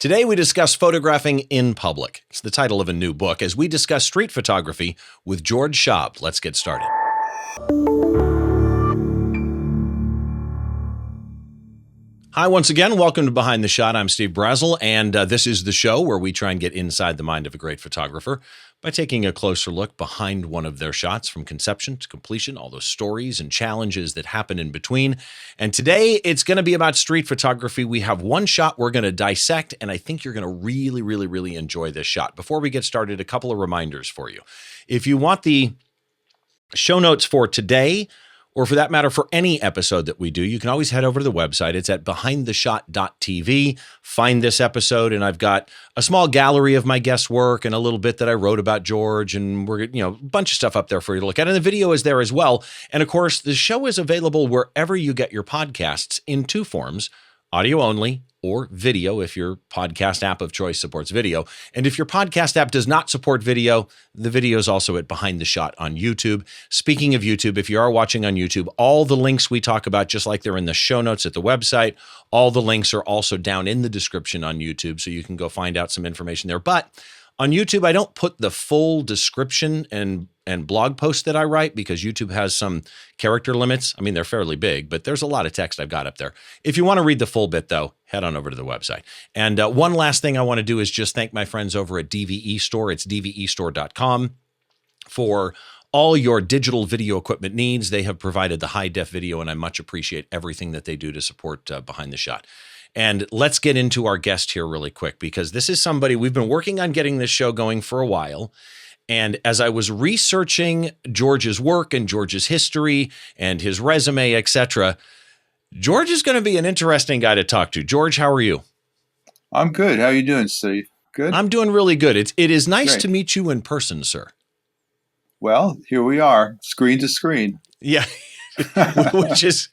Today we discuss photographing in public. It's the title of a new book as we discuss street photography with George Schaub. Let's get started. Hi, once again. Welcome to Behind the Shot. I'm Steve Brazill, and this is the show where we try and get inside the mind of a great photographer by taking a closer look behind one of their shots from conception to completion, all those stories and challenges that happen in between. And today it's going to be about street photography. We have one shot we're going to dissect, and I think you're going to really enjoy this shot. Before we get started, a couple of reminders for you. If you want the show notes for today, or for that matter, for any episode that we do, you can always head over to the website. It's at behindtheshot.tv. Find this episode, and I've got a small gallery of my guest work and a little bit that I wrote about George, and we're, a bunch of stuff up there for you to look at. And the video is there as well. And of course, the show is available wherever you get your podcasts in two forms: audio only or video if your podcast app of choice supports video. And if your podcast app does not support video, the video is also at Behind the Shot on YouTube. Speaking of YouTube, if you are watching on YouTube, all the links we talk about, just like they're in the show notes at the website, all the links are also down in the description on YouTube, so you can go find out some information there. But on YouTube, I don't put the full description and blog posts that I write because YouTube has some character limits. I mean, they're fairly big, but there's a lot of text I've got up there. If you want to read the full bit, though, head on over to the website. And one last thing I want to do is just thank my friends over at DVE Store. It's dvestore.com for all your digital video equipment needs. They have provided the high-def video, and I much appreciate everything that they do to support Behind the Shot. And let's get into our guest here really quick, because this is somebody we've been working on getting this show going for a while. And as I was researching George's work and George's history and his resume, etc., George is going to be an interesting guy to talk to. George, how are you? I'm good. How are you doing, Steve? Good? I'm doing really good. It is nice to meet you in person, sir. Well, here we are, screen to screen. Yeah. which is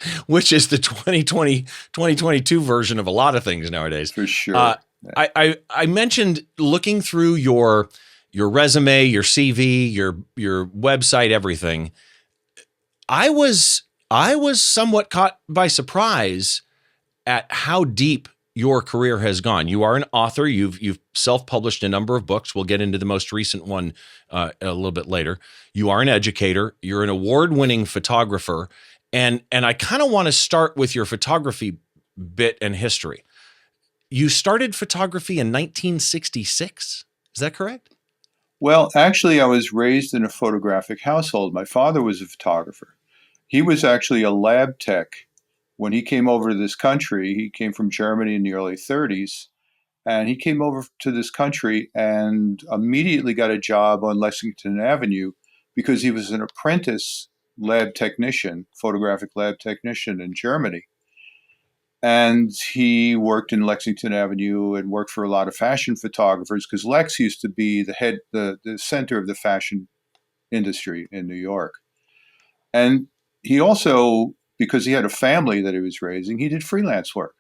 the 2022 version of a lot of things nowadays. For sure. I mentioned looking through your resume, your CV, your website, everything. I was somewhat caught by surprise at how deep your career has gone. You are an author. You've self-published a number of books. We'll get into the most recent one a little bit later. You are an educator. You're an award-winning photographer. And I kind of want to start with your photography bit and history. You started photography in 1966. Is that correct? Well, actually, I was raised in a photographic household. My father was a photographer. He was actually a lab tech. When he came over to this country, he came from Germany in the early 30s, and he came over to this country and immediately got a job on Lexington Avenue because he was an apprentice lab technician, photographic lab technician in Germany. And he worked in Lexington Avenue and worked for a lot of fashion photographers because Lex used to be the center of the fashion industry in New York. And he also, because he had a family that he was raising, he did freelance work.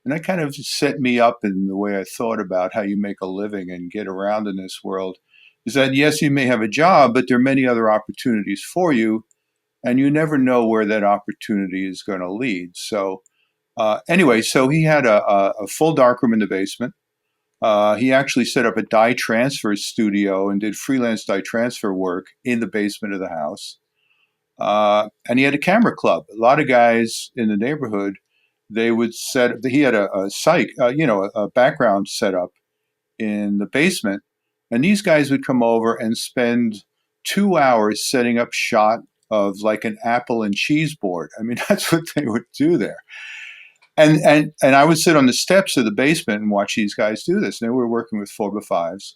And that kind of set me up in the way I thought about how you make a living and get around in this world, is that, yes, you may have a job, but there are many other opportunities for you, and you never know where that opportunity is going to lead. So anyway, so he had a full darkroom in the basement. He actually set up a dye transfer studio and did freelance dye transfer work in the basement of the house. And he had a camera club. A lot of guys in the neighborhood, he had a background set up in the basement. And these guys would come over and spend 2 hours setting up shot of like an apple and cheese board. I mean, that's what they would do there. And I would sit on the steps of the basement and watch these guys do this. And they were working with 4x5s.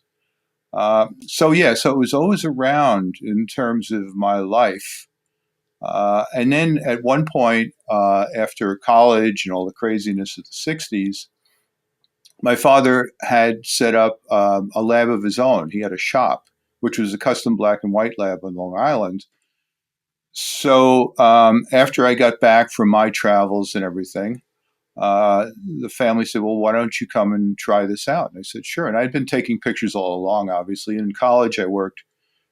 So it was always around in terms of my life. And then at one point, after college and all the craziness of the 60s, my father had set up a lab of his own. He had a shop, which was a custom black and white lab on Long Island. So after I got back from my travels and everything, the family said, well, why don't you come and try this out? And I said, sure. And I'd been taking pictures all along, obviously. In college, I worked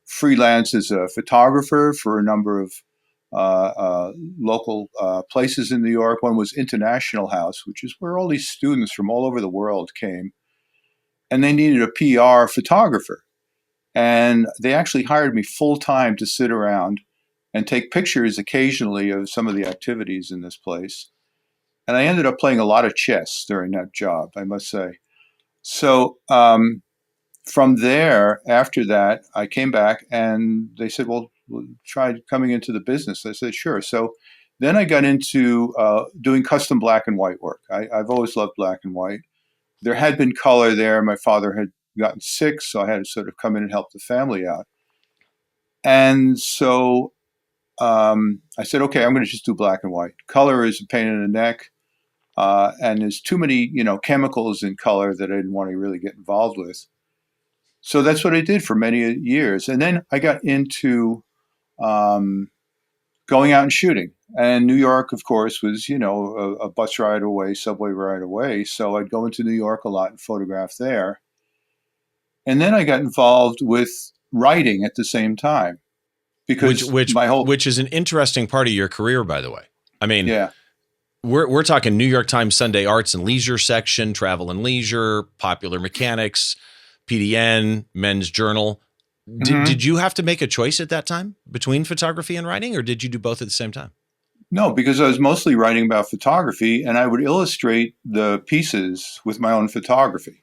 freelance as a photographer for a number of local places in New York. One was International House, which is where all these students from all over the world came and they needed a PR photographer. And they actually hired me full time to sit around and take pictures occasionally of some of the activities in this place. And I ended up playing a lot of chess during that job, I must say. So from there, after that, I came back and they said, well, try coming into the business. I said, sure. So then I got into doing custom black and white work. I've always loved black and white. There had been color there. My father had gotten sick, so I had to sort of come in and help the family out. And so I said, okay, I'm going to just do black and white. Color is a pain in the neck, and there's too many, chemicals in color that I didn't want to really get involved with. So that's what I did for many years, and then I got into um, going out and shooting. And New York, of course, was a bus ride away, subway ride away. So I'd go into New York a lot and photograph there. And then I got involved with writing at the same time which because which my whole which is an interesting part of your career, by the way. I mean, yeah. we're talking New York Times Sunday Arts and Leisure section, Travel and Leisure, Popular Mechanics, PDN, Men's Journal. Mm-hmm. Did you have to make a choice at that time between photography and writing, or did you do both at the same time? No, because I was mostly writing about photography and I would illustrate the pieces with my own photography.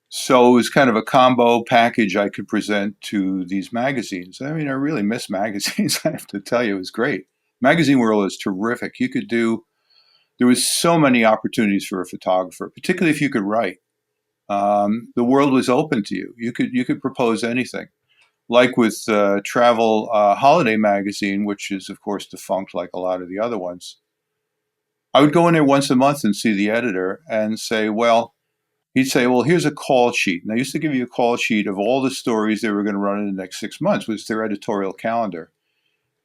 So it was kind of a combo package I could present to these magazines. I mean, I really miss magazines. I have to tell you, it was great. Magazine world is terrific. There was so many opportunities for a photographer, particularly if you could write. The world was open to you. You could propose anything. Like with Travel Holiday Magazine, which is of course defunct like a lot of the other ones. I would go in there once a month and see the editor and say, well, he'd say, well, here's a call sheet. And I used to give you a call sheet of all the stories they were going to run in the next 6 months, was their editorial calendar.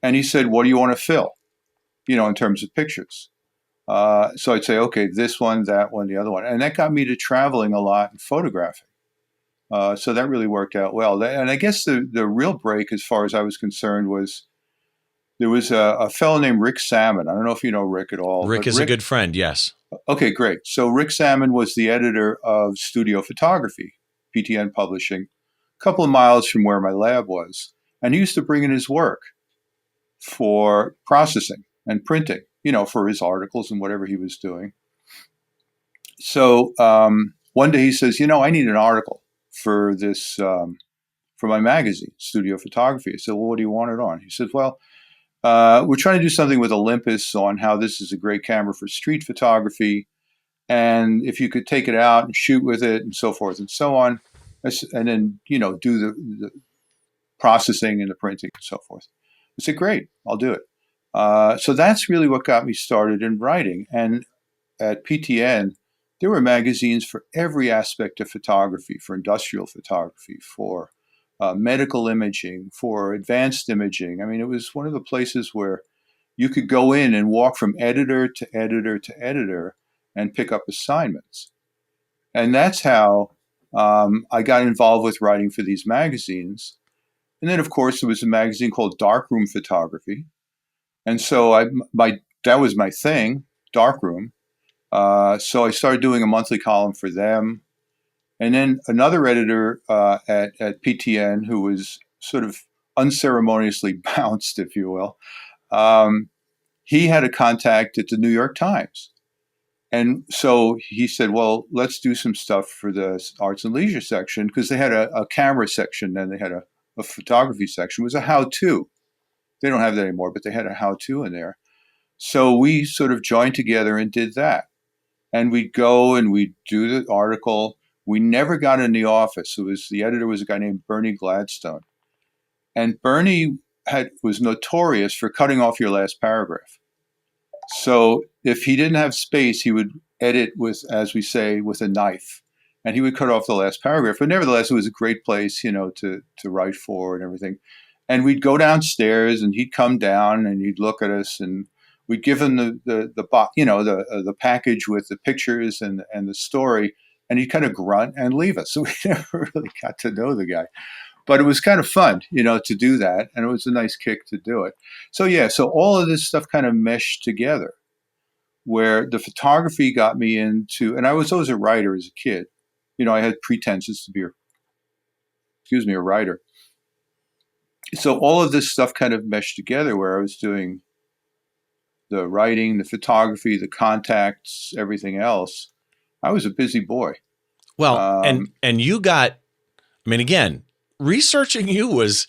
And he said, what do you want to fill, in terms of pictures? So I'd say, okay, this one, that one, the other one. And that got me to traveling a lot and photographing. So that really worked out well. And I guess the real break, as far as I was concerned, was there was a fellow named Rick Salmon. I don't know if you know Rick at all, Rick but is a Rick, good friend. Yes. okay, great. So Rick Salmon was the editor of Studio Photography, PTN Publishing, a couple of miles from where my lab was. And he used to bring in his work for processing and printing, for his articles and whatever he was doing. So one day he says, I need an article for this, for my magazine, Studio Photography. I said, well, what do you want it on? He said, well, we're trying to do something with Olympus on how this is a great camera for street photography. And if you could take it out and shoot with it and so forth and so on, and then, do the processing and the printing and so forth. I said, great, I'll do it. So that's really what got me started in writing. And at PTN, there were magazines for every aspect of photography, for industrial photography, for medical imaging, for advanced imaging. I mean, it was one of the places where you could go in and walk from editor to editor to editor and pick up assignments. And that's how I got involved with writing for these magazines. And then, of course, there was a magazine called Darkroom Photography. And so that was my thing, Darkroom. So I started doing a monthly column for them. And then another editor at PTN, who was sort of unceremoniously bounced, if you will, um, he had a contact at the New York Times. And so he said, well, let's do some stuff for the arts and leisure section, because they had a camera section and they had a photography section. It was a how-to. They don't have that anymore, but they had a how-to in there. So we sort of joined together and did that. And we'd go and we'd do the article. We never got in the office. The editor was a guy named Bernie Gladstone. And Bernie was notorious for cutting off your last paragraph. So if he didn't have space, he would edit with, as we say, with a knife, and he would cut off the last paragraph. But nevertheless, it was a great place, to write for and everything. And we'd go downstairs, and he'd come down, and he'd look at us, and we'd give him the package with the pictures and the story, and he'd kind of grunt and leave us. So we never really got to know the guy. But it was kind of fun, to do that, and it was a nice kick to do it. So yeah, so all of this stuff kind of meshed together, where the photography got me into, and I was always a writer as a kid. I had pretenses to be a writer. So all of this stuff kind of meshed together where I was doing the writing, the photography, the contacts, everything else. I was a busy boy. Well, and you got, I mean, again, researching you was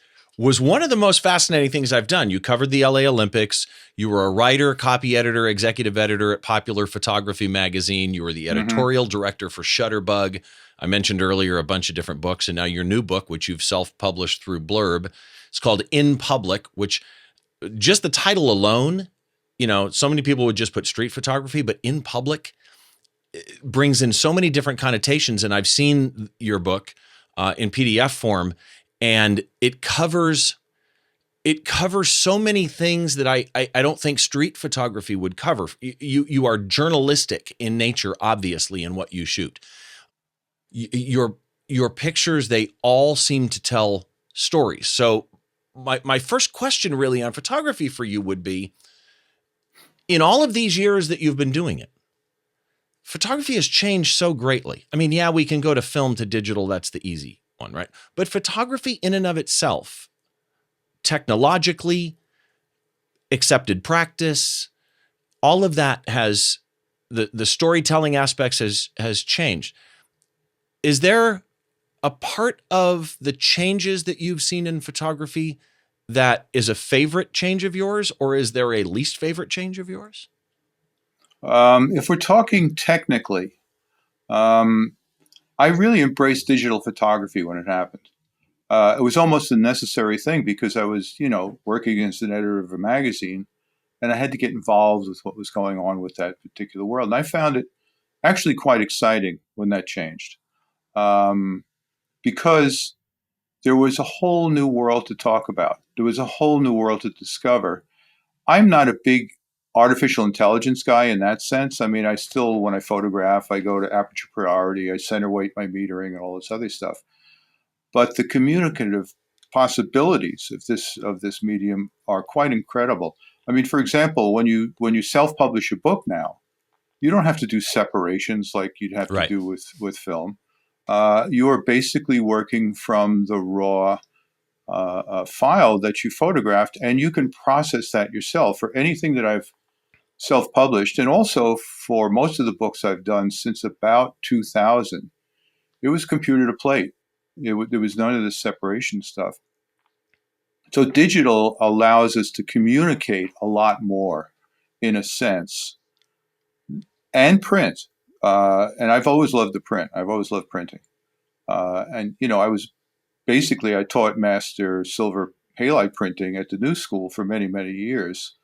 one of the most fascinating things I've done. You covered the LA Olympics. You were a writer, copy editor, executive editor at Popular Photography magazine. You were the editorial director for Shutterbug. I mentioned earlier a bunch of different books, and now your new book, which you've self-published through Blurb, it's called In Public, which just the title alone, so many people would just put street photography, but In Public brings in so many different connotations. And I've seen your book in PDF form, and it covers so many things that I don't think street photography would cover. You are journalistic in nature, obviously, in what you shoot. Your pictures, they all seem to tell stories. So my first question really on photography for you would be, in all of these years that you've been doing it, photography has changed so greatly. I mean, yeah, we can go to film to digital. That's the easy one, right? But photography in and of itself, technologically, accepted practice, all of that has, the storytelling aspects has changed. Is there a part of the changes that you've seen in photography that is a favorite change of yours, or is there a least favorite change of yours? If we're talking technically, I really embraced digital photography when it happened. It was almost a necessary thing because I was, working as an editor of a magazine, and I had to get involved with what was going on with that particular world. And I found it actually quite exciting when that changed, because there was a whole new world to talk about. There was a whole new world to discover. I'm not a big artificial intelligence guy in that sense. I mean, I still, when I photograph, I go to aperture priority, I center weight my metering and all this other stuff. But the communicative possibilities of this medium are quite incredible. I mean, for example, when you self-publish a book now, you don't have to do separations like you'd have to do with film. You are basically working from the raw file that you photographed, and you can process that yourself. For anything that I've self-published, and also for most of the books I've done since about 2000, it was computer to plate. There was none of this separation stuff. So digital allows us to communicate a lot more, in a sense, and print. And I've always loved the print. I've always loved printing. I taught master silver halide printing at the New School for many, many years.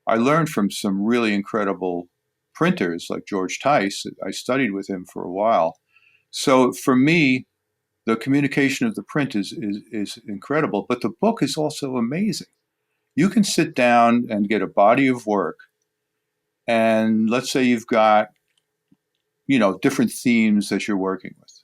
I learned from some really incredible printers like George Tice. I studied with him for a while. So for me, the communication of the print is incredible, but the book is also amazing. You can sit down and get a body of work, and let's say you've got, different themes that you're working with.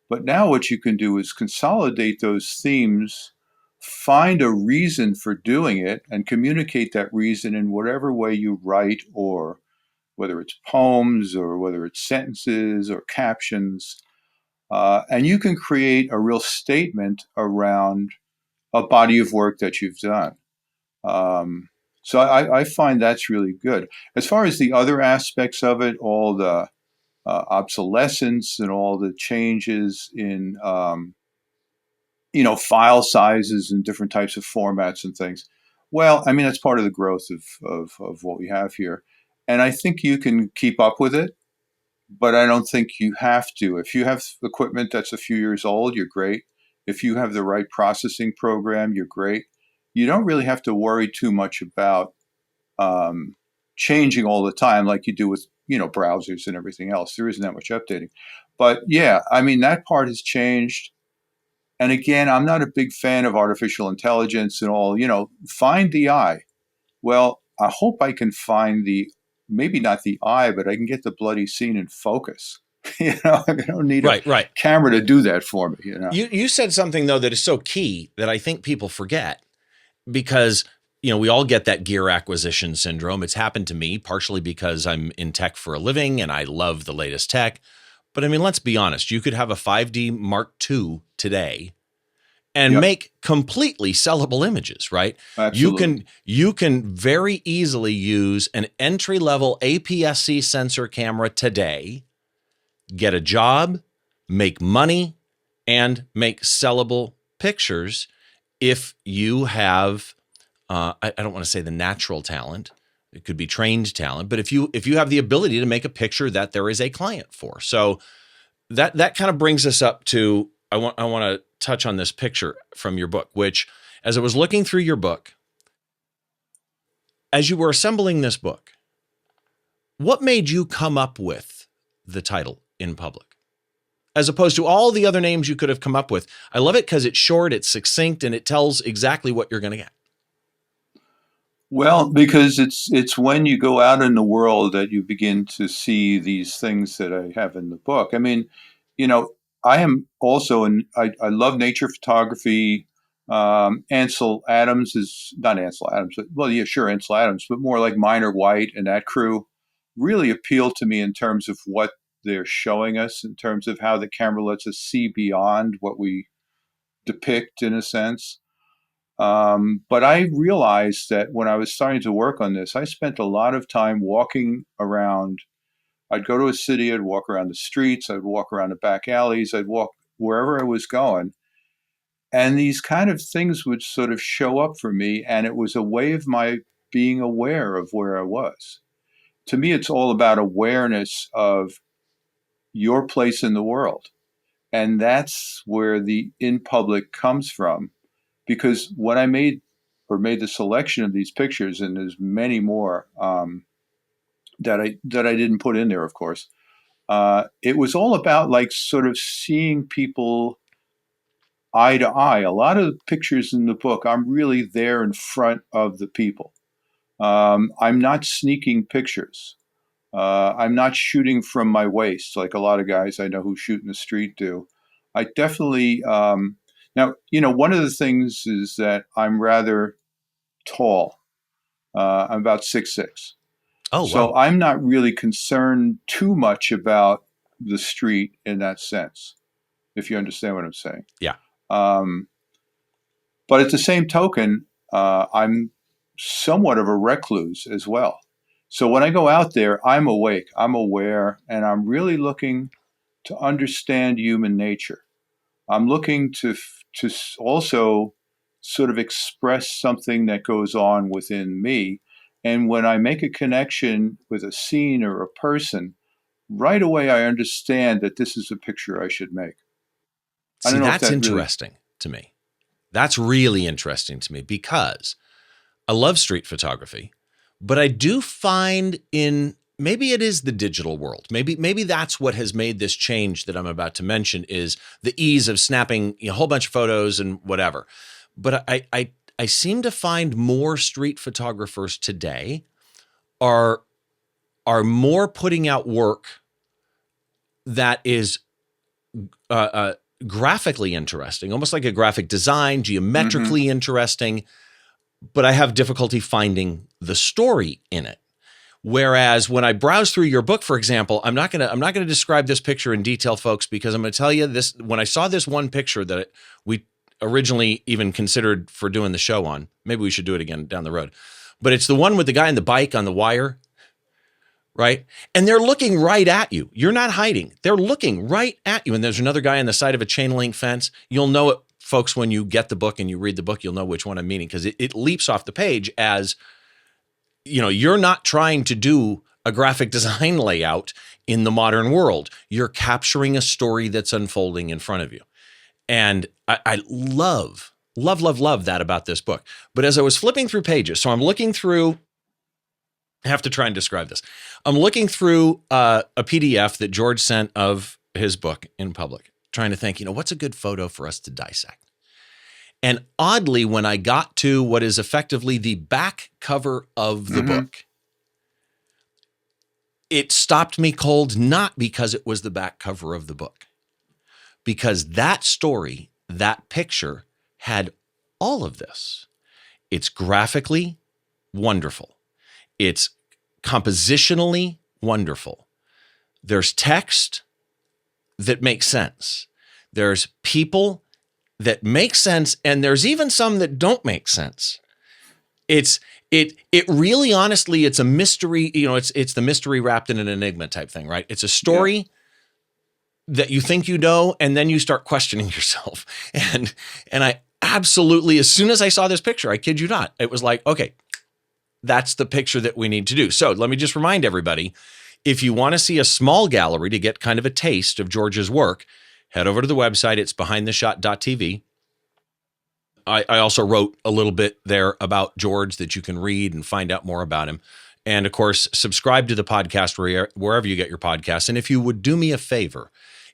But now what you can do is consolidate those themes, find a reason for doing it, and communicate that reason in whatever way you write, or whether it's poems or whether it's sentences or captions. And you can create a real statement around a body of work that you've done. So I find that's really good. As far as the other aspects of it, all the obsolescence and all the changes in file sizes and different types of formats and things. Well, I mean, that's part of the growth of what we have here. And I think you can keep up with it, but I don't think you have to. If you have equipment that's a few years old, you're great. If you have the right processing program, you're great. You don't really have to worry too much about changing all the time like you do with browsers and everything else. There isn't that much updating. But yeah, I mean, that part has changed. And again, I'm not a big fan of artificial intelligence and all, find the eye. Well, I hope I can find maybe not the eye, but I can get the bloody scene in focus. I don't need a camera to do that for me. You said something though that is so key that I think people forget, because we all get that gear acquisition syndrome. It's happened to me partially because I'm in tech for a living and I love the latest tech, But I mean, let's be honest. You could have a 5D Mark II today and Yep, make completely sellable images, right? absolutely. You can very easily use an entry-level APS-C sensor camera today, get a job, make money, and make sellable pictures if you have I don't want to say the natural talent. It could be trained talent, but if you have the ability to make a picture that there is a client for. So that kind of brings us up to I want to touch on this picture from your book, which as I was looking through your book, as you were assembling this book, what made you come up with the title In Public? As opposed to all the other names you could have come up with. I love it because it's short, it's succinct, and it tells exactly what you're going to get. Well, because it's when you go out in the world that you begin to see these things that I have in the book. I mean, you know, I am also I love nature photography. Ansel Adams is not Ansel Adams, but well, yeah, sure, Ansel Adams, but more like Minor White and that crew really appeal to me in terms of what they're showing us, in terms of how the camera lets us see beyond what we depict, in a sense. But I realized that when I was starting to work on this, I spent a lot of time walking around. I'd go to a city, I'd walk around the streets, I'd walk around the back alleys, I'd walk wherever I was going. And these kind of things would sort of show up for me. And it was a way of my being aware of where I was. To me, it's all about awareness of your place in the world. And that's where the in public comes from. Because when I made the selection of these pictures, and there's many more that I didn't put in there, of course. It was all about like sort of seeing people eye to eye. A lot of the pictures in the book, I'm really there in front of the people. I'm not sneaking pictures. I'm not shooting from my waist like a lot of guys I know who shoot in the street do. I definitely now, one of the things is that I'm rather tall. I'm about 6'6". Oh, So wow. I'm not really concerned too much about the street in that sense, if you understand what I'm saying. Yeah. Um, but at the same token, I'm somewhat of a recluse as well. So when I go out there, I'm awake, I'm aware, and I'm really looking to understand human nature. I'm looking to also sort of express something that goes on within me. And when I make a connection with a scene or a person, right away I understand that this is a picture I should make. I See, don't know if that's that really. interesting to me. That's really interesting to me because I love street photography, but I do find in maybe it is the digital world. Maybe that's what has made this change that I'm about to mention is the ease of snapping a whole bunch of photos and whatever. But I seem to find more street photographers today are more putting out work that is uh, uh, graphically interesting, almost like a graphic design, Mm-hmm. geometrically interesting, but I have difficulty finding the story in it. Whereas when I browse through your book, for example, I'm not gonna describe this picture in detail, folks, because I'm gonna tell you this. When I saw this one picture that we originally even considered for doing the show on, maybe we should do it again down the road. But it's the one with the guy in the bike on the wire, right? And they're looking right at you. You're not hiding. They're looking right at you. And there's another guy on the side of a chain link fence. You'll know it, folks, when you get the book and you read the book, you'll know which one I'm meaning because it leaps off the page as, you're not trying to do a graphic design layout in the modern world. You're capturing a story that's unfolding in front of you. And I love that about this book. But as I was flipping through pages, so I'm looking through, I have to try and describe this. I'm looking through a PDF that George sent of his book In Public, trying to think, what's a good photo for us to dissect? And oddly, when I got to what is effectively the back cover of the Mm-hmm. book, it stopped me cold, not because it was the back cover of the book, because that story, that picture had all of this. It's graphically wonderful. It's compositionally wonderful. There's text, that make sense. There's people that make sense, and there's even some that don't make sense. It really, honestly, it's a mystery. It's the mystery wrapped in an enigma type thing, right? It's a story that you think you know, and then you start questioning yourself. And I absolutely, as soon as I saw this picture, I kid you not, it was like, okay, that's the picture that we need to do. So let me just remind everybody, if you want to see a small gallery to get kind of a taste of George's work, head over to the website. It's behindtheshot.tv. I also wrote a little bit there about George that you can read and find out more about him. And of course, subscribe to the podcast wherever you get your podcasts. And if you would do me a favor,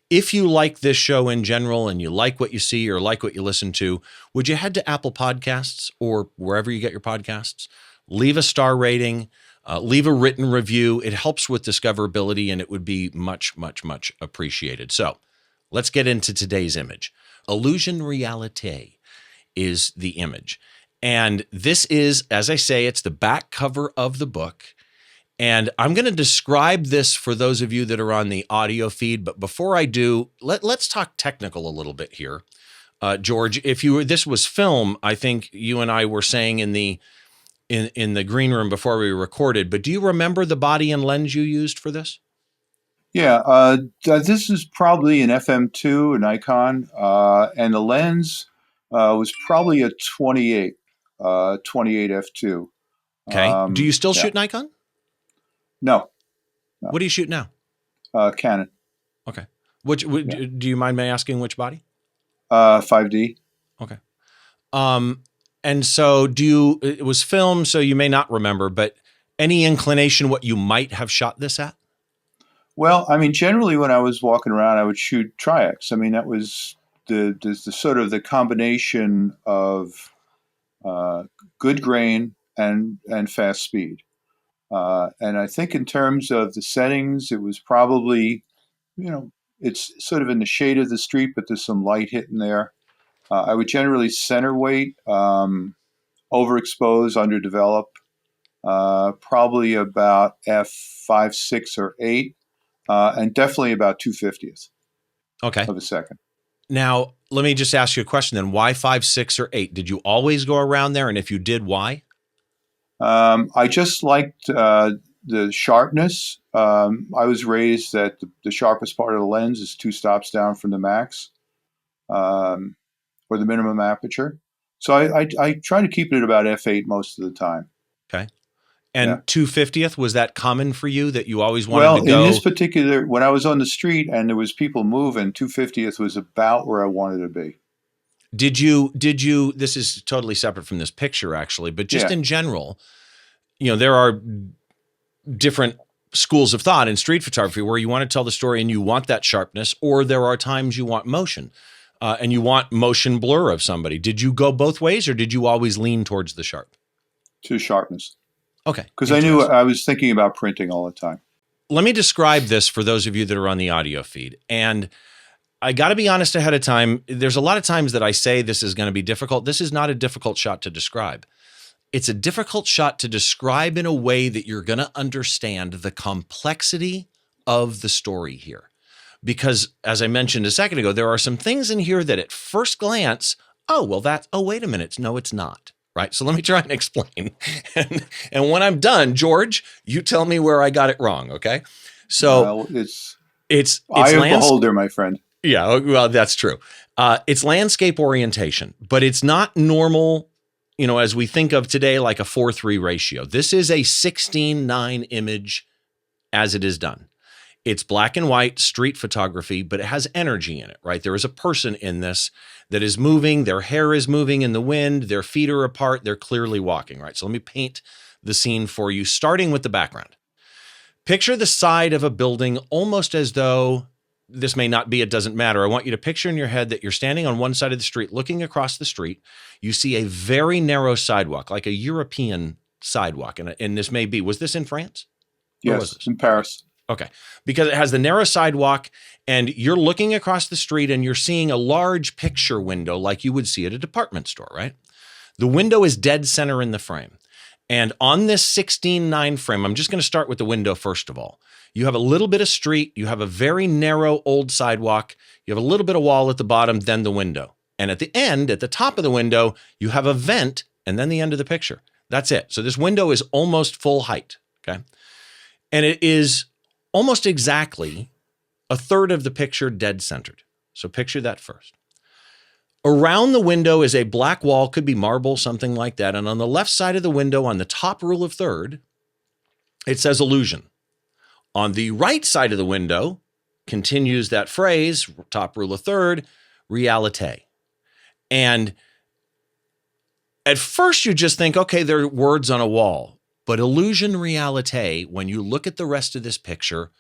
if you like this show in general and you like what you see or like what you listen to, would you head to Apple Podcasts or wherever you get your podcasts, leave a star rating, leave a written review. It helps with discoverability, and it would be much, much, much appreciated. So let's get into today's image. Illusion Realite is the image. And this is, as I say, it's the back cover of the book. And I'm going to describe this for those of you that are on the audio feed. But before I do, let's talk technical a little bit here. George, this was film, I think you and I were saying in the green room before we recorded, but do you remember the body and lens you used for this? Yeah, this is probably an FM2, a Nikon, and the lens was probably a 28 f2. Okay. Do you still Yeah. shoot Nikon? No, What do you shoot now? Canon. Okay. Do you mind me asking which body? 5D. Okay. And so it was film, so you may not remember, but any inclination what you might have shot this at? Well, I mean, generally when I was walking around, I would shoot Tri-X. I mean, that was the sort of the combination of good grain and fast speed. And I think in terms of the settings, it was probably, it's sort of in the shade of the street, but there's some light hitting there. I would generally center weight, overexpose, underdevelop, probably about f5, 6, or 8, and definitely about 2/50th of a second. Now, let me just ask you a question then. Why 5, 6, or 8? Did you always go around there? And if you did, why? I just liked the sharpness. I was raised that the sharpest part of the lens is 2 stops down from the max, or the minimum aperture. So I try to keep it at about f8 most of the time. Okay. And 2/50th, was that common for you that you always wanted to go? Well, in this particular, when I was on the street and there was people moving, 2/50th was about where I wanted to be. Did you, this is totally separate from this picture actually, but just in general, there are different schools of thought in street photography where you want to tell the story and you want that sharpness, or there are times you want motion and you want motion blur of somebody. Did you go both ways, or did you always lean towards the sharp? To sharpness. Okay. Because I knew I was thinking about printing all the time. Let me describe this for those of you that are on the audio feed. And I got to be honest ahead of time. There's a lot of times that I say this is going to be difficult. This is not a difficult shot to describe. It's a difficult shot to describe in a way that you're going to understand the complexity of the story here. Because as I mentioned a second ago, there are some things in here that at first glance, wait a minute. No, it's not. Right. So let me try and explain. And when I'm done, George, you tell me where I got it wrong. Okay. So it's eye of beholder, my friend. Yeah. Well, that's true. It's landscape orientation, but it's not normal, as we think of today, like a 4:3 ratio. This is a 16:9 image as it is done. It's black and white street photography, but it has energy in it, right? There is a person in this that is moving. Their hair is moving in the wind. Their feet are apart. They're clearly walking, right? So let me paint the scene for you, starting with the background. Picture the side of a building almost as though, this may not be, it doesn't matter. I want you to picture in your head that you're standing on one side of the street, looking across the street. You see a very narrow sidewalk, like a European sidewalk. And this may be, was this in France? Yes, in Paris. Okay, because it has the narrow sidewalk and you're looking across the street and you're seeing a large picture window like you would see at a department store, right? The window is dead center in the frame. And on this 16:9 frame, I'm just going to start with the window first of all. You have a little bit of street, you have a very narrow old sidewalk, you have a little bit of wall at the bottom, then the window. And at the end, at the top of the window, you have a vent and then the end of the picture. That's it. So this window is almost full height, okay? And it is almost exactly a third of the picture dead centered. So picture that first. Around the window is a black wall, could be marble, something like that. And on the left side of the window, on the top rule of third, it says illusion. On the right side of the window, continues that phrase, top rule of third, realite. And at first you just think, okay, there are words on a wall. But illusion realite, when you look at the rest of this picture,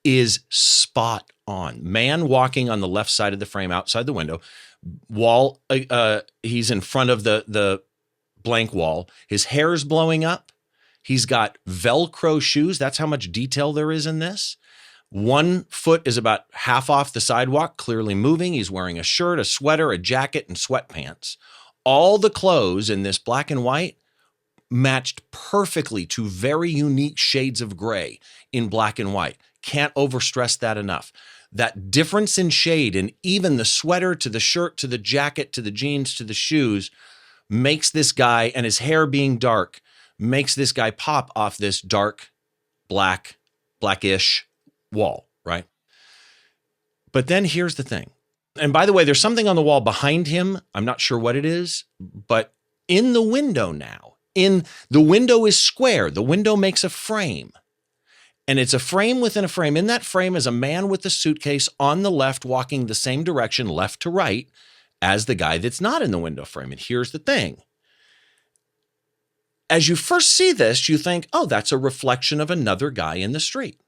is spot on. Man walking on the left side of the frame outside the window. Wall, he's in front of the blank wall. His hair's blowing up. He's got Velcro shoes. That's how much detail there is in this. One foot is about half off the sidewalk, clearly moving. He's wearing a shirt, a sweater, a jacket, and sweatpants. All the clothes in this black and white matched perfectly to very unique shades of gray in black and white. Can't overstress that enough. That difference in shade, and even the sweater to the shirt to the jacket to the jeans to the shoes, makes this guy, and his hair being dark, makes this guy pop off this dark, blackish wall, right? But then here's the thing. And by the way, there's something on the wall behind him. I'm not sure what it is, but in the window now, the window is square. The window makes a frame. And it's a frame within a frame. In that frame is a man with a suitcase on the left, walking the same direction, left to right, as the guy that's not in the window frame. And here's the thing. As you first see this, you think, oh, that's a reflection of another guy in the street.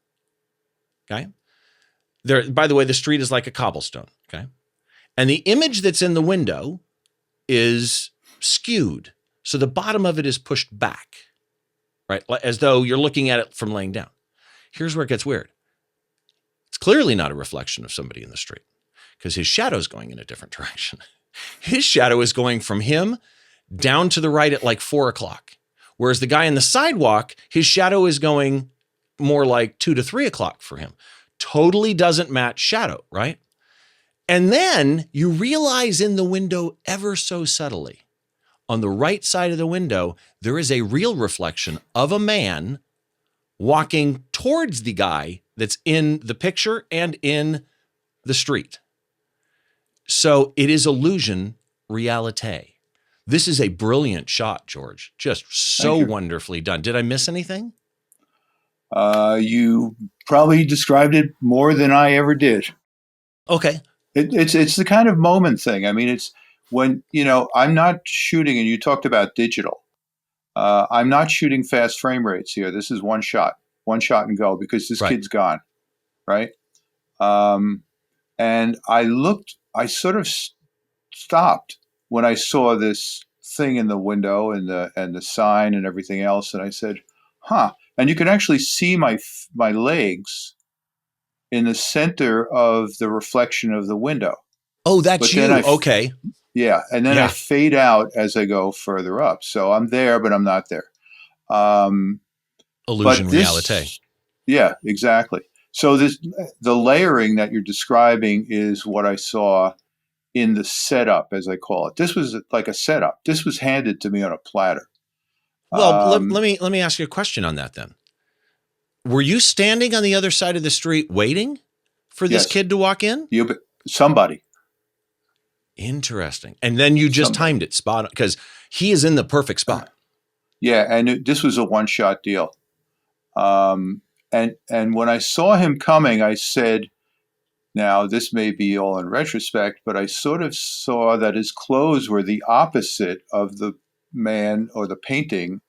Okay? There, by the way, the street is like a cobblestone. Okay? And the image that's in the window is skewed. So the bottom of it is pushed back, right? As though you're looking at it from laying down. Here's where it gets weird. It's clearly not a reflection of somebody in the street because his shadow is going in a different direction. His shadow is going from him down to the right at like 4 o'clock. Whereas the guy in the sidewalk, his shadow is going more like 2 to 3 o'clock for him. Totally doesn't match shadow, right? And then you realize in the window ever so subtly, on the right side of the window, there is a real reflection of a man walking towards the guy that's in the picture and in the street. So it is illusion realite. This is a brilliant shot, George. Just so wonderfully done. Did I miss anything? You probably described it more than I ever did. Okay. It's the kind of moment thing. I mean, it's when, I'm not shooting, and you talked about digital. I'm not shooting fast frame rates here. This is one shot and go because this kid's gone, right? And I sort of stopped when I saw this thing in the window and the sign and everything else, and I said, "Huh!" And you can actually see my legs in the center of the reflection of the window. Oh, that's you. Okay. Yeah, and then I fade out as I go further up. So I'm there, but I'm not there. Illusion realite. Yeah, exactly. So the layering that you're describing is what I saw in the setup, as I call it. This was like a setup. This was handed to me on a platter. Well, let me ask you a question on that then. Were you standing on the other side of the street waiting for this kid to walk in? Somebody. Interesting. And then you just timed it spot on because he is in the perfect spot. Yeah, and this was a one-shot deal. And when I saw him coming, I said, now this may be all in retrospect, but I sort of saw that his clothes were the opposite of the man or the painting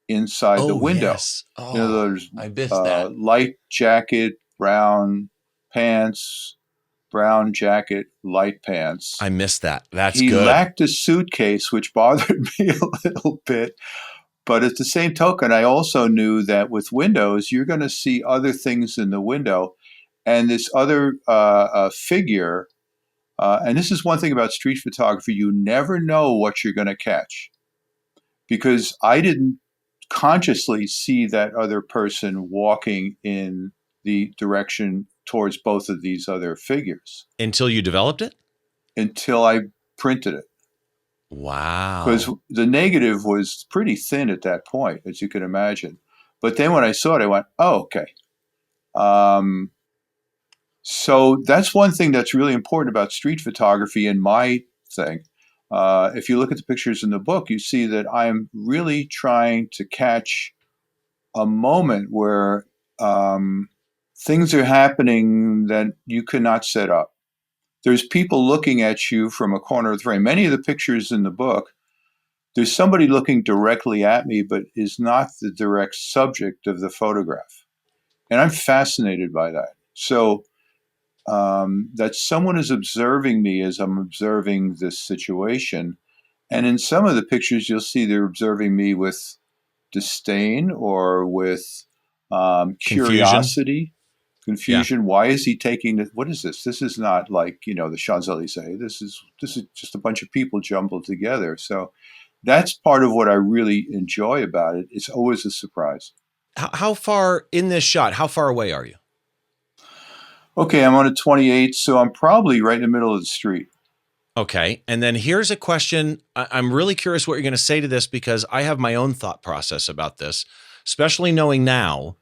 inside the window. Yes. Oh, I missed that. Light jacket, brown pants, brown jacket, light pants. I missed that. That's good. He lacked a suitcase, which bothered me a little bit. But at the same token, I also knew that with windows, you're going to see other things in the window. And this other figure, and this is one thing about street photography, you never know what you're going to catch. Because I didn't consciously see that other person walking in the direction towards both of these other figures Until you developed it? until I printed it. Because Wow. the negative was pretty thin at that point, as you can imagine. But then when I saw it, I went, oh, okay. Um, so that's one thing that's really important about street photography in my thing. If you look at the pictures in the book, you see that I'm really trying to catch a moment where things are happening that you cannot set up. There's people looking at you from a corner of the frame. Many of the pictures in the book, there's somebody looking directly at me, but is not the direct subject of the photograph. And I'm fascinated by that. So that someone is observing me as I'm observing this situation. And in some of the pictures, you'll see they're observing me with disdain or with Confusion. curiosity, Yeah. confusion. Why is he taking this? What is this? This is not like, the Champs-Élysées. This is just a bunch of people jumbled together. So that's part of what I really enjoy about it. It's always a surprise. How far in this shot, how far away are you? Okay, I'm on a 28, so I'm probably right in the middle of the street. Okay. And then here's a question. I'm really curious what you're going to say to this because I have my own thought process about this, especially knowing now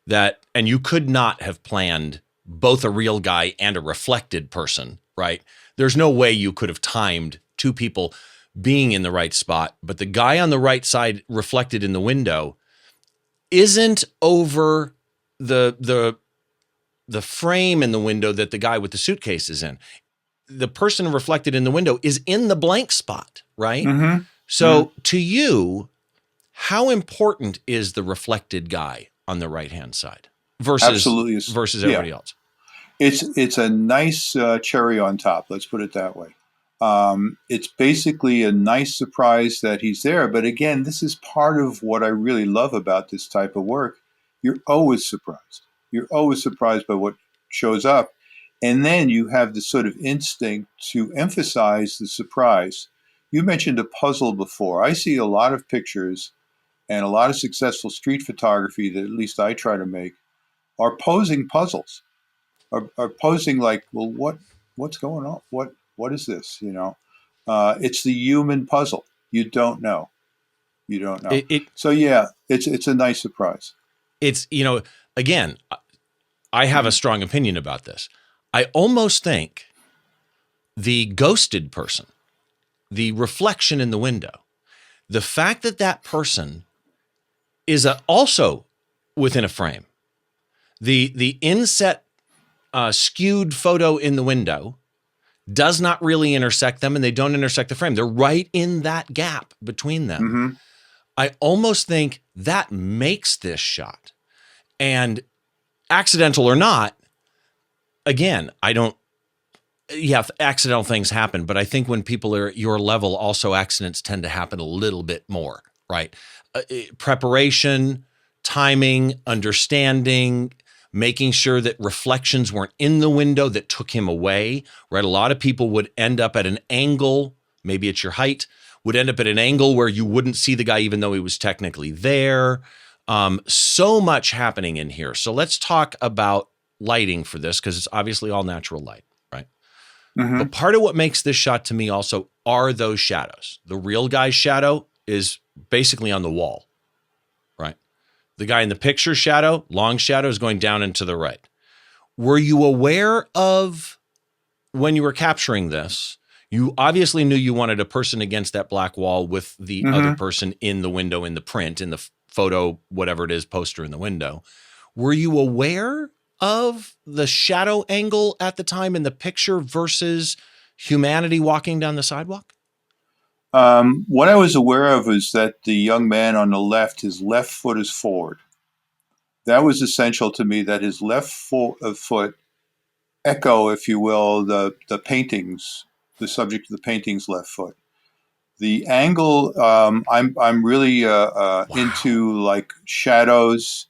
that, and you could not have planned both a real guy and a reflected person, right? There's no way you could have timed two people being in the right spot, but the guy on the right side reflected in the window isn't over the frame in the window that the guy with the suitcase is in. The person reflected in the window is in the blank spot, right? Mm-hmm. Mm-hmm. So to you, how important is the reflected guy on the right-hand side versus Absolutely. Yeah. everybody else? It's a nice cherry on top. Let's put it that way. It's basically a nice surprise that he's there. But again, this is part of what I really love about this type of work. You're always surprised. You're always surprised by what shows up. And then you have the sort of instinct to emphasize the surprise. You mentioned a puzzle before. I see a lot of pictures and a lot of successful street photography that at least I try to make are posing puzzles, are posing like, well, what's going on? What is this? It's the human puzzle. You don't know. You don't know. It So yeah, it's a nice surprise. it's again, I have a Mm-hmm. strong opinion about this. I almost think the ghosted person, the reflection in the window, the fact that that person is also within a frame, the inset skewed photo in the window does not really intersect them, and they don't intersect the frame. They're right in that gap between them. Mm-hmm. I almost think that makes this shot. And accidental or not, again, I don't. Yeah, accidental things happen, but I think when people are at your level, also accidents tend to happen a little bit more, right? Preparation, timing, understanding, making sure that reflections weren't in the window that took him away, right? A lot of people would end up at an angle, maybe at your height, would end up at an angle where you wouldn't see the guy even though he was technically there. So much happening in here. So let's talk about lighting for this because it's obviously all natural light, right? Mm-hmm. But part of what makes this shot to me also are those shadows. The real guy's shadow is basically on the wall, right? The guy in the picture shadow, long shadow, is going down and to the right. Were you aware of when you were capturing this? You obviously knew you wanted a person against that black wall with the other Mm-hmm. person in the window, in the print, in the photo, whatever it is, poster in the window. Were you aware of the shadow angle at the time in the picture versus humanity walking down the sidewalk? What I was aware of is that the young man on the left, his left foot is forward. That was essential to me. That his left foot echo, if you will, the paintings, the subject of the painting's left foot. The angle, I'm really Wow. into like shadows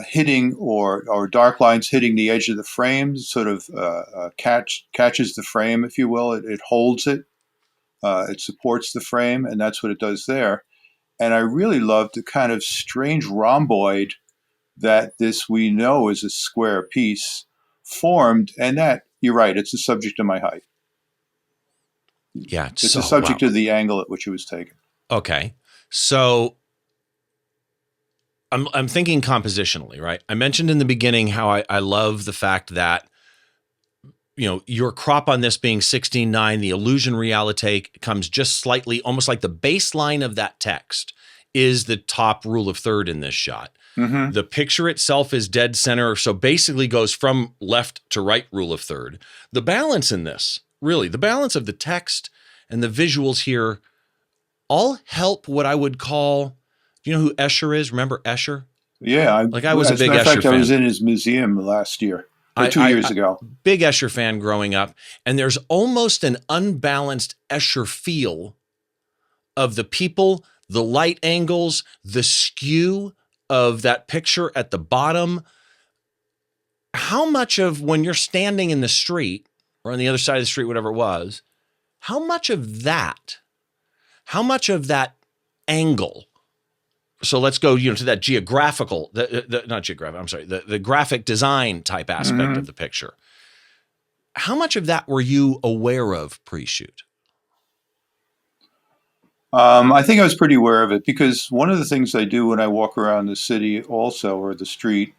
hitting or dark lines hitting the edge of the frame, sort of catches the frame, if you will. It holds it. It supports the frame, and that's what it does there. And I really loved the kind of strange rhomboid that this we know is a square piece formed. And that, you're right, it's the subject of my height. Yeah. It's the So, wow. subject of the angle at which it was taken. Okay. So I'm thinking compositionally, right? I mentioned in the beginning how I love the fact that, your crop on this being 16:9, the Illusion Realite comes just slightly, almost like the baseline of that text is the top rule of third in this shot. Mm-hmm. The picture itself is dead center, so basically goes from left to right rule of third. The balance in this, really, the balance of the text and the visuals here all help what I would call, do you know who Escher is? Remember Escher? Yeah, Like I was a as a big matter of Escher fact, I was fan. in his museum last year or I, 2 years I ago. big Escher fan growing up, and there's almost an unbalanced Escher feel of the people, the light angles, the skew of that picture at the bottom. How much of when you're standing in the street or on the other side of the street, whatever it was, how much of that, how much of that angle? So let's go, to that geographical, not geographic, I'm sorry, the graphic design type aspect Mm-hmm. of the picture. How much of that were you aware of pre-shoot? I think I was pretty aware of it because one of the things I do when I walk around the city, also or the street,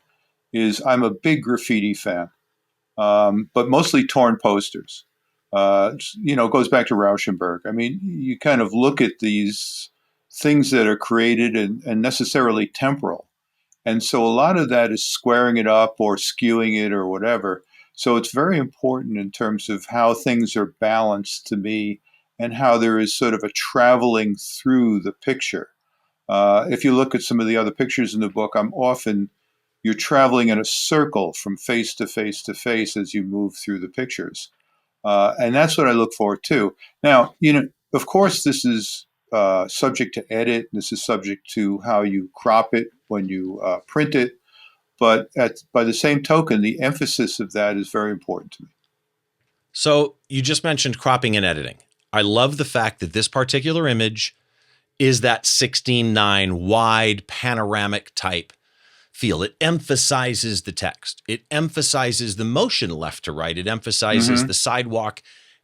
is I'm a big graffiti fan, but mostly torn posters. It goes back to Rauschenberg. I mean, you kind of look at these things that are created and necessarily temporal. And so a lot of that is squaring it up or skewing it or whatever. So it's very important in terms of how things are balanced to me and how there is sort of a traveling through the picture. If you look at some of the other pictures in the book, you're traveling in a circle from face to face to face as you move through the pictures. And that's what I look for too. Now, of course, this is subject to edit. This is subject to how you crop it when you print it. But by the same token, the emphasis of that is very important to me. So you just mentioned cropping and editing. I love the fact that this particular image is that 16:9 wide panoramic type feel. It emphasizes the text. It emphasizes the motion left to right. It emphasizes Mm-hmm. the sidewalk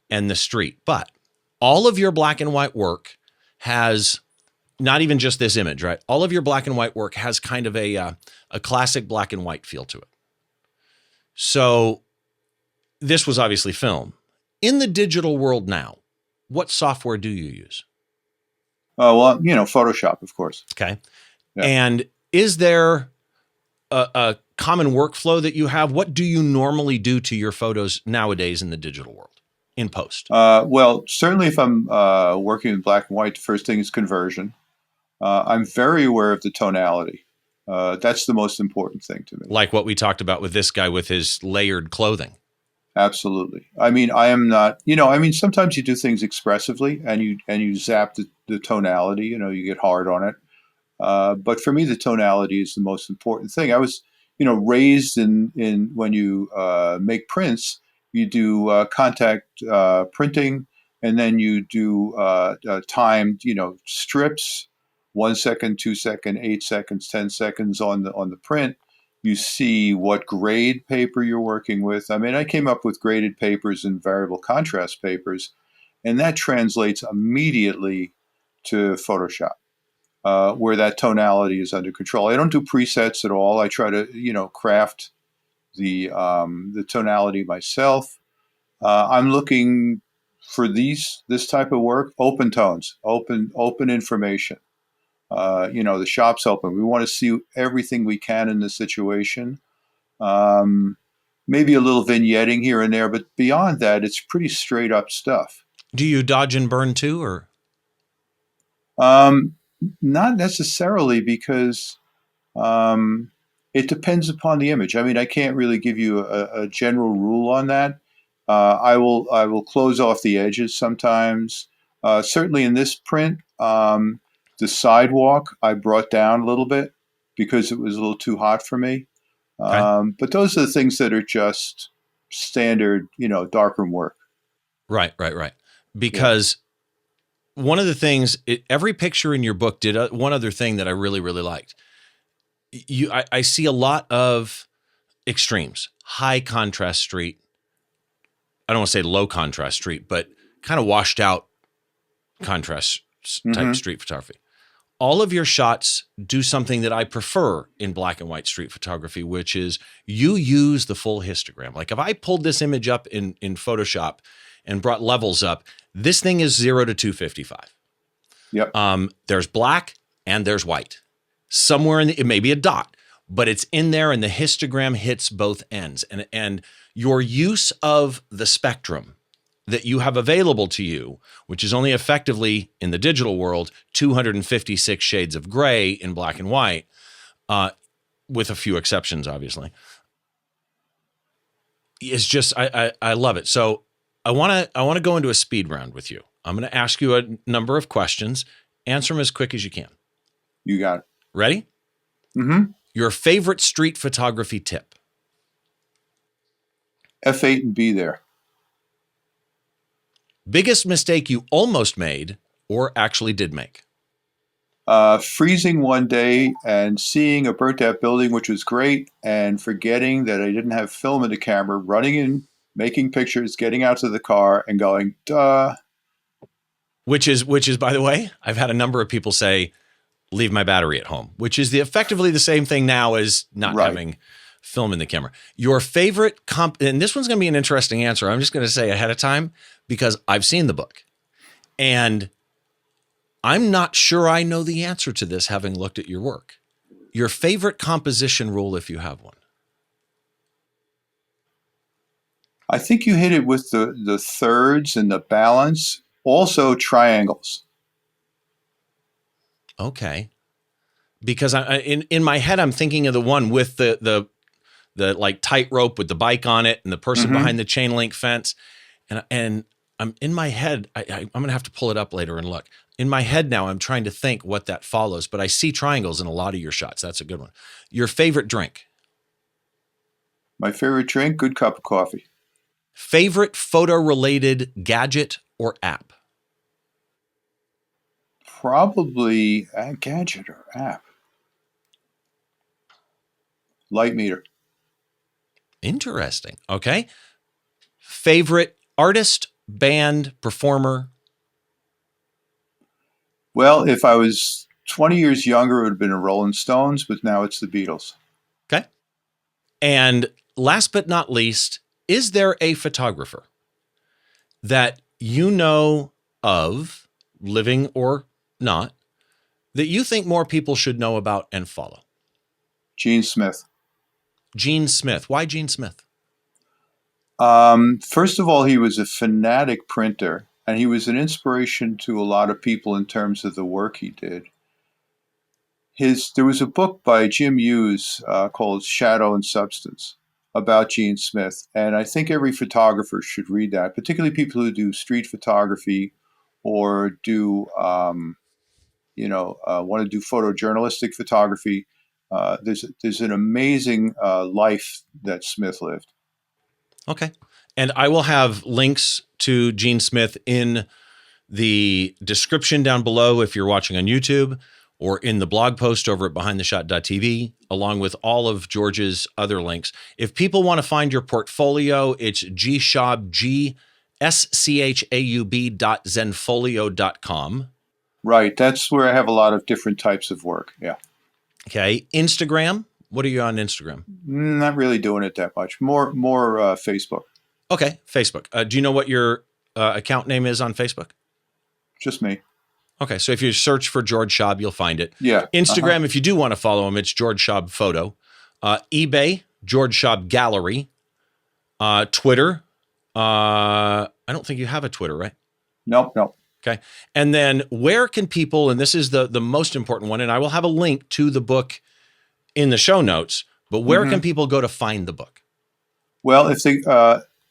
and the street. But all of your black and white work has not even just this image, right? All of your black and white work has kind of a classic black and white feel to it. So this was obviously film. In the digital world now, what software do you use? Well, Photoshop, of course. Okay. Yeah. And is there a common workflow that you have? What do you normally do to your photos nowadays in the digital world in post? Well, certainly if I'm working in black and white, the first thing is conversion. I'm very aware of the tonality. That's the most important thing to me. Like what we talked about with this guy with his layered clothing. Absolutely. I mean, I am not. Sometimes you do things expressively, and you zap the tonality. You get hard on it. But for me, the tonality is the most important thing. I was, raised in when you make prints, you do contact printing, and then you do timed, strips, 1 second, 2 second, 8 seconds, 10 seconds on the print. You see what grade paper you're working with. I mean, I came up with graded papers and variable contrast papers, and that translates immediately to Photoshop where that tonality is under control. I don't do presets at all. I try to craft the tonality myself. I'm looking for this type of work, open tones, open information. The shop's open. We want to see everything we can in the situation. Um, Maybe a little vignetting here and there, but beyond that, it's pretty straight up stuff. Do you dodge and burn too, or? Um, Not necessarily because Um, it depends upon the image. I mean, I can't really give you a general rule on that. I will close off the edges sometimes. Certainly in this print, the sidewalk I brought down a little bit because it was a little too hot for me. Okay. But those are the things that are just standard, darkroom work. Right. Yeah. Because one of the things, every picture in your book did one other thing that I really, really liked. I see a lot of extremes, high contrast street. I don't want to say low contrast street, but kind of washed out contrast type street photography. All of your shots do something that I prefer in black and white street photography, which is you use the full histogram. Like if I pulled this image up in Photoshop and brought levels up, this thing is 0 to 255. Yep. There's black and there's white. Somewhere it may be a dot, but it's in there and the histogram hits both ends. And your use of the spectrum that you have available to you, which is only effectively in the digital world, 256 shades of gray in black and white, with a few exceptions, obviously, is just, I love it. So I want to go into a speed round with you. I'm going to ask you a number of questions. Answer them as quick as you can. You got it. Ready? Mm-hmm. Your favorite street photography tip? F8 and be there. Biggest mistake you almost made or actually did make? Freezing one day and seeing a burnt out building, which was great, and forgetting that I didn't have film in the camera, running in, making pictures, getting out to the car and going, duh. Which is, by the way, I've had a number of people say, leave my battery at home, which is effectively the same thing now as not having film in the camera. Your favorite and this one's going to be an interesting answer. I'm just going to say ahead of time because I've seen the book and I'm not sure I know the answer to this having looked at your work. Your favorite composition rule, if you have one? I think you hit it with the thirds and the balance. Also triangles. Okay. Because in my head, I'm thinking of the one with the like tightrope with the bike on it and the person behind the chain link fence. And I'm in my head, I'm going to have to pull it up later and look. In my head now, I'm trying to think what that follows, but I see triangles in a lot of your shots. That's a good one. Your favorite drink? My favorite drink, good cup of coffee. Favorite photo-related gadget or app? Probably a gadget or app. Light meter. Interesting. Okay. Favorite artist, band, performer? Well, if I was 20 years younger, it would have been the Rolling Stones, but now it's the Beatles. Okay. And last but not least, is there a photographer that you know of, living or not, that you think more people should know about and follow? Gene Smith. Gene Smith. Why Gene Smith? First of all, he was a fanatic printer, and he was an inspiration to a lot of people in terms of the work he did. There was a book by Jim Hughes called Shadow and Substance about Gene Smith, and I think every photographer should read that, particularly people who do street photography or do, want to do photojournalistic photography. There's an amazing life that Smith lived. Okay. And I will have links to Gene Smith in the description down below if you're watching on YouTube, or in the blog post over at behindtheshot.tv, along with all of George's other links. If people want to find your portfolio, it's gschaub, gschaub.zenfolio.com. Right. That's where I have a lot of different types of work. Yeah. Okay. Instagram. What are you on Instagram? Not really doing it that much. More Facebook. Okay. Facebook. Do you know what your account name is on Facebook? Just me. Okay, so if you search for George Schaub, you'll find it. Yeah. Instagram, if you do want to follow him, it's George Schaub Photo. eBay, George Schaub Gallery. Twitter. I don't think you have a Twitter, right? Nope. Okay. And then where can people, and this is the most important one, and I will have a link to the book in the show notes, but where can people go to find the book? Well, if they,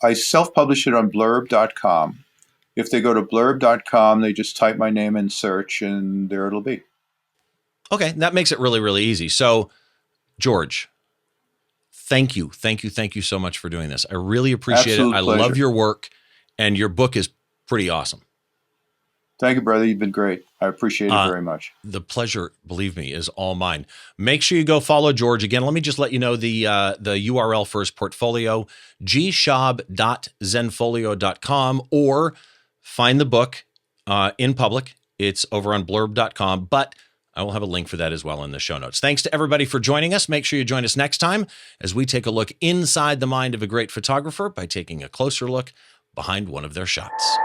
I self-publish it on blurb.com. If they go to blurb.com, they just type my name in search and there it'll be. Okay, that makes it really, really easy. So, George, thank you so much for doing this. I really appreciate Absolute it. I pleasure. love your work, and your book is pretty awesome. Thank you, brother. You've been great. I appreciate it very much. The pleasure, believe me, is all mine. Make sure you go follow George. Again, let me just let you know the URL for his portfolio, gschaub.zenfolio.com, or find the book in public. It's over on blurb.com, but I will have a link for that as well in the show notes. Thanks to everybody for joining us. Make sure you join us next time as we take a look inside the mind of a great photographer by taking a closer look behind one of their shots.